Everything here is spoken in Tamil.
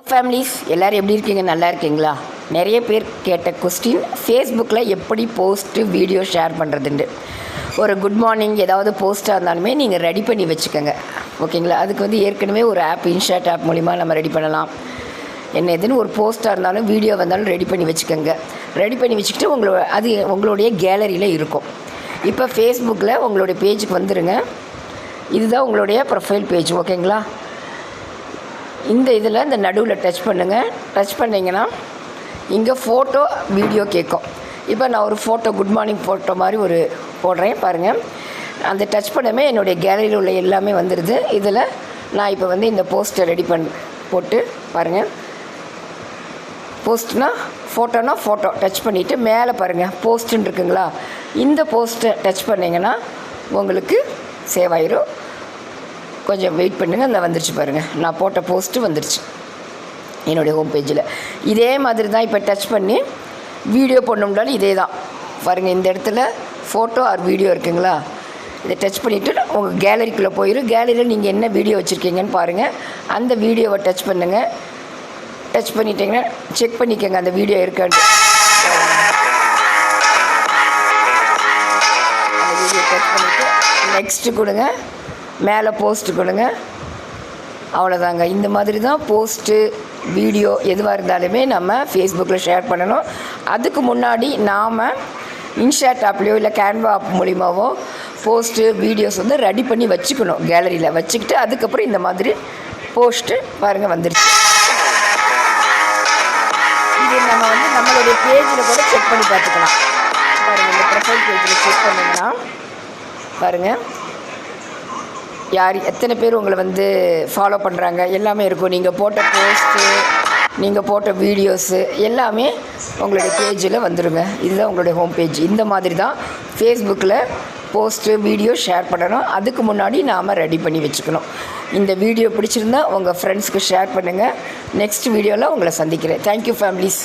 ஃபேமிலிஸ் எல்லோரும் எப்படி இருக்கீங்க? நல்லா இருக்கீங்களா? நிறைய பேர் கேட்ட கொஸ்டின், ஃபேஸ்புக்கில் எப்படி போஸ்ட்டு வீடியோ ஷேர் பண்ணுறதுண்டு. ஒரு குட் மார்னிங் ஏதாவது போஸ்ட்டாக இருந்தாலுமே நீங்கள் ரெடி பண்ணி வச்சுக்கோங்க, ஓகேங்களா? அதுக்கு ஏற்கனவே ஒரு ஆப், இன்ஷாட் ஆப் மூலிமா நம்ம ரெடி பண்ணலாம். என்ன எதுன்னு ஒரு போஸ்ட்டாக இருந்தாலும் வீடியோ வந்தாலும் ரெடி பண்ணி வச்சுக்கோங்க. ரெடி பண்ணி வச்சுக்கிட்டு அது உங்களுடைய கேலரியில் இருக்கும். இப்போ ஃபேஸ்புக்கில் உங்களுடைய பேஜுக்கு வந்துடுங்க. இதுதான் உங்களுடைய ப்ரொஃபைல் பேஜ், ஓகேங்களா? இந்த இதில் இந்த நடுவில் டச் பண்ணுங்கள். டச் பண்ணிங்கன்னா இங்கே ஃபோட்டோ வீடியோ கேட்கும். இப்போ நான் ஒரு ஃபோட்டோ, குட் மார்னிங் ஃபோட்டோ மாதிரி ஒரு போடுறேன் பாருங்கள். அந்த டச் பண்ணவே என்னுடைய கேலரியில் உள்ள எல்லாமே வந்துடுது. இதில் நான் இப்போ இந்த போஸ்ட்டை ரெடி போட்டு பாருங்கள். போஸ்ட்னா ஃபோட்டோ டச் பண்ணிவிட்டு மேலே பாருங்கள் போஸ்ட்டுன்னு இருக்குங்களா? இந்த போஸ்ட்டை டச் பண்ணிங்கன்னா உங்களுக்கு சேவ் ஆயிரும். கொஞ்சம் வெயிட் பண்ணுங்கள். அந்த வந்துருச்சு பாருங்கள், நான் போட்ட போஸ்ட்டு வந்துருச்சு என்னுடைய ஹோம் பேஜில். இதே மாதிரி தான் இப்போ டச் பண்ணி வீடியோ போடணும்னாலும் இதே தான் பாருங்கள். இந்த இடத்துல ஃபோட்டோ ஆர் வீடியோ இருக்குங்களா? இதை டச் பண்ணிவிட்டு உங்கள் கேலரிக்குள்ளே போயிடும். கேலரியில் நீங்கள் என்ன வீடியோ வச்சுருக்கீங்கன்னு பாருங்கள். அந்த வீடியோவை டச் பண்ணுங்கள். டச் பண்ணிட்டீங்கன்னா செக் பண்ணிக்கோங்க அந்த வீடியோ இருக்கான்ட்டு. அந்த வீடியோ டச் பண்ணிவிட்டு நெக்ஸ்ட்டு கொடுங்க, மேலே போஸ்ட்டு கொடுங்க. அவ்வளோதாங்க. இந்த மாதிரி தான் போஸ்ட்டு, வீடியோ எதுவாக இருந்தாலுமே நம்ம ஃபேஸ்புக்கில் ஷேர் பண்ணணும். அதுக்கு முன்னாடி நாம் இன்ஷாட் ஆப்லேயோ இல்லை கேன்வா ஆப் மூலிமாவோ போஸ்ட்டு, வீடியோஸ் ரெடி பண்ணி வச்சுக்கணும். கேலரியில் வச்சுக்கிட்டு அதுக்கப்புறம் இந்த மாதிரி போஸ்ட்டு பாருங்கள் வந்துடுச்சு. இது நம்ம நம்மளுடைய பேஜில் கூட செக் பண்ணி பார்த்துக்கலாம். பாருங்கள், இந்த ப்ரொஃபைல் பேஜில் செக் பண்ணிங்கன்னா பாருங்கள் யார் எத்தனை பேர் உங்களை ஃபாலோ பண்ணுறாங்க எல்லாமே இருக்கும். நீங்கள் போட்ட போஸ்ட்டு, நீங்கள் போட்ட வீடியோஸு எல்லாமே உங்களுடைய பேஜில் வந்துடுங்க. இதுதான் உங்களுடைய ஹோம் பேஜ். இந்த மாதிரி தான் ஃபேஸ்புக்கில் போஸ்ட்டு, வீடியோ ஷேர் பண்ணணும். அதுக்கு முன்னாடி நாம் ரெடி பண்ணி வச்சுக்கணும். இந்த வீடியோ பிடிச்சிருந்தா உங்கள் ஃப்ரெண்ட்ஸ்க்கு ஷேர் பண்ணுங்கள். நெக்ஸ்ட் வீடியோவில் உங்களை சந்திக்கிறேன். Thank you families.